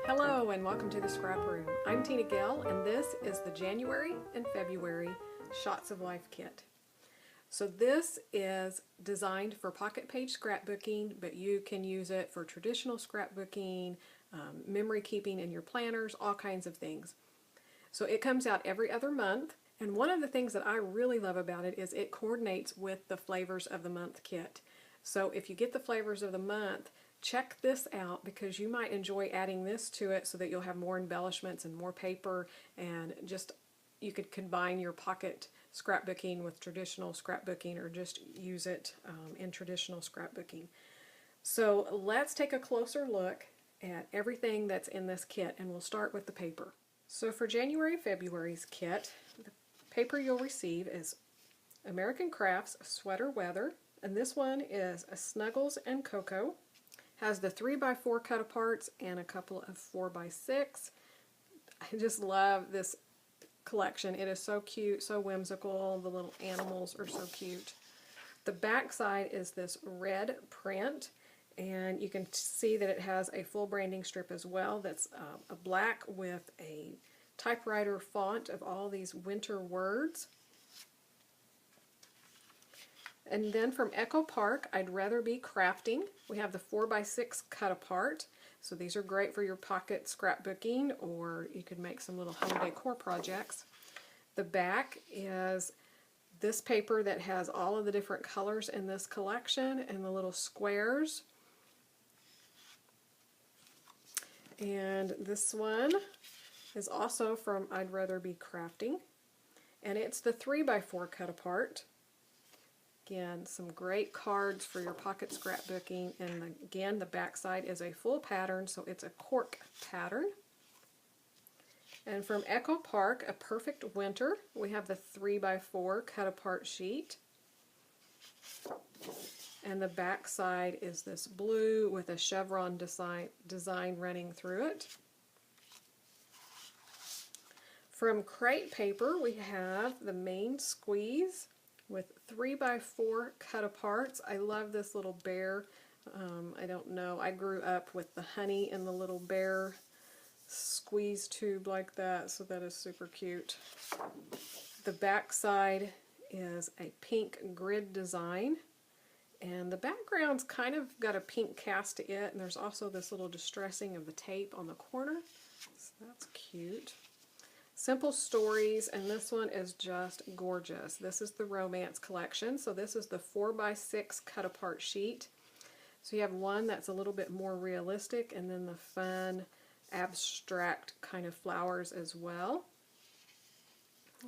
Hello and welcome to the Scrap Room. I'm Tina Gale and this is the January and February Shots of Life kit. So this is designed for pocket page scrapbooking, but you can use it for traditional scrapbooking, memory keeping in your planners, all kinds of things. So it comes out every other month, and one of the things that I really love about it is it coordinates with the Flavors of the Month kit. So if you get the Flavors of the Month, check this out because you might enjoy adding this to it so that you'll have more embellishments and more paper, and just you could combine your pocket scrapbooking with traditional scrapbooking, or just use it in traditional scrapbooking. So let's take a closer look at everything that's in this kit, and we'll start with the paper. So for January February's kit, the paper you'll receive is American Crafts Sweater Weather, and this one is a Snuggles and Cocoa. Has the 3x4 cut aparts and a couple of 4x6. I just love this collection. It is so cute, so whimsical. The little animals are so cute. The back side is this red print, and you can see that it has a full branding strip as well. That's a black with a typewriter font of all these winter words. And then from Echo Park, I'd Rather Be Crafting. We have the 4x6 cut apart. So these are great for your pocket scrapbooking, or you could make some little home decor projects. The back is this paper that has all of the different colors in this collection and the little squares. And this one is also from I'd Rather Be Crafting, and it's the 3x4 cut apart. Again, some great cards for your pocket scrapbooking, and again, the back side is a full pattern, so it's a cork pattern. And from Echo Park, A Perfect Winter, we have the 3x4 cut apart sheet. And the back side is this blue with a chevron design running through it. From Crate Paper, we have the Main Squeeze with 3x4 cut aparts. I love this little bear. I don't know, I grew up with the honey in the little bear squeeze tube like that, so that is super cute. The back side is a pink grid design, and the background's kind of got a pink cast to it, and there's also this little distressing of the tape on the corner, so that's cute. Simple Stories, and this one is just gorgeous. This is the Romance collection, so this is the 4x6 cut apart sheet. So you have one that's a little bit more realistic, and then the fun abstract kind of flowers as well.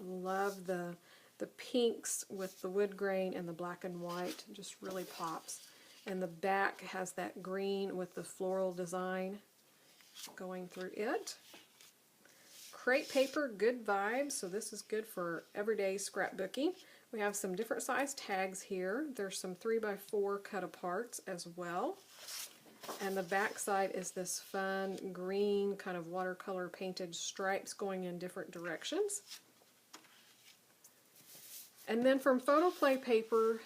Love the pinks with the wood grain and the black and white, just really pops. And the back has that green with the floral design going through it. Crate Paper, Good Vibes, so this is good for everyday scrapbooking. We have some different size tags here. There's some 3x4 cut aparts as well. And the back side is this fun green kind of watercolor painted stripes going in different directions. And then from Photoplay Paper,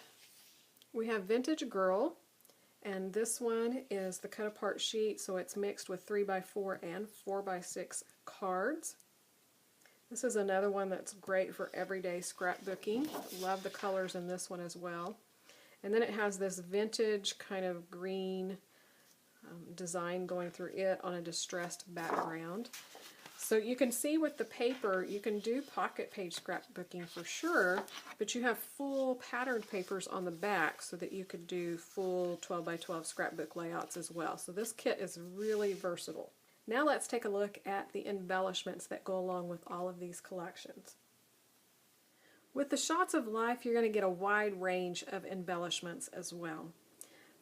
we have Vintage Girl, and this one is the cut apart sheet, so it's mixed with 3x4 and 4x6 cards. This is another one that's great for everyday scrapbooking. Love the colors in this one as well. And then it has this vintage kind of green design going through it on a distressed background. So you can see with the paper, you can do pocket page scrapbooking for sure, but you have full patterned papers on the back so that you could do full 12x12 scrapbook layouts as well. So this kit is really versatile. Now let's take a look at the embellishments that go along with all of these collections. With the Shots of Life, you're going to get a wide range of embellishments as well.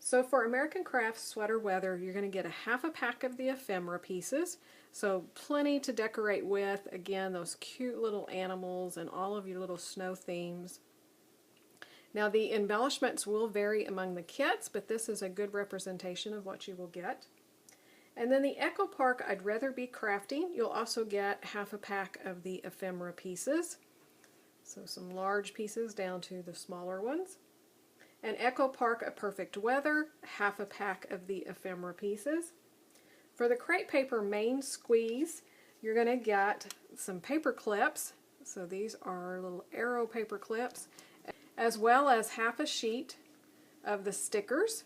So for American Crafts Sweater Weather, you're going to get a half a pack of the ephemera pieces, so plenty to decorate with. Again, those cute little animals and all of your little snow themes. Now the embellishments will vary among the kits, but this is a good representation of what you will get. And then the Echo Park I'd Rather Be Crafting, you'll also get half a pack of the ephemera pieces. So some large pieces down to the smaller ones. And Echo Park A Perfect Weather, half a pack of the ephemera pieces. For the crepe paper main squeeze, you're going to get some paper clips. So these are little arrow paper clips, as well as half a sheet of the stickers.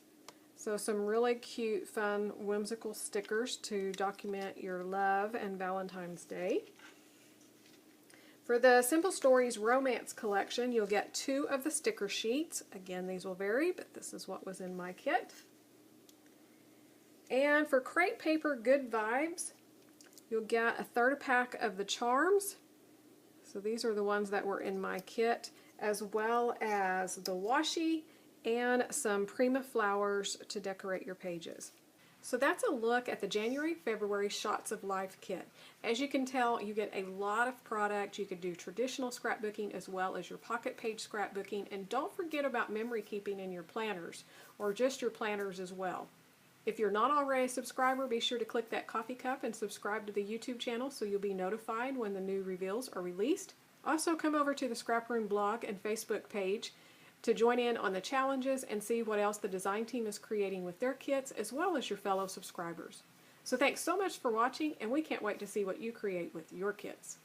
So some really cute, fun, whimsical stickers to document your love and Valentine's Day. For the Simple Stories Romance Collection, you'll get 2 of the sticker sheets. Again, these will vary, but this is what was in my kit. And for crepe paper Good Vibes, you'll get a 1/3 pack of the charms. So these are the ones that were in my kit, as well as the washi and some Prima flowers to decorate your pages. So that's a look at the January-February Shots of Life kit. As you can tell, you get a lot of product. You could do traditional scrapbooking as well as your pocket page scrapbooking. And don't forget about memory keeping in your planners, or just your planners as well. If you're not already a subscriber, be sure to click that coffee cup and subscribe to the YouTube channel so you'll be notified when the new reveals are released. Also, come over to the Scrap Room blog and Facebook page to join in on the challenges and see what else the design team is creating with their kits, as well as your fellow subscribers. So thanks so much for watching, and we can't wait to see what you create with your kits.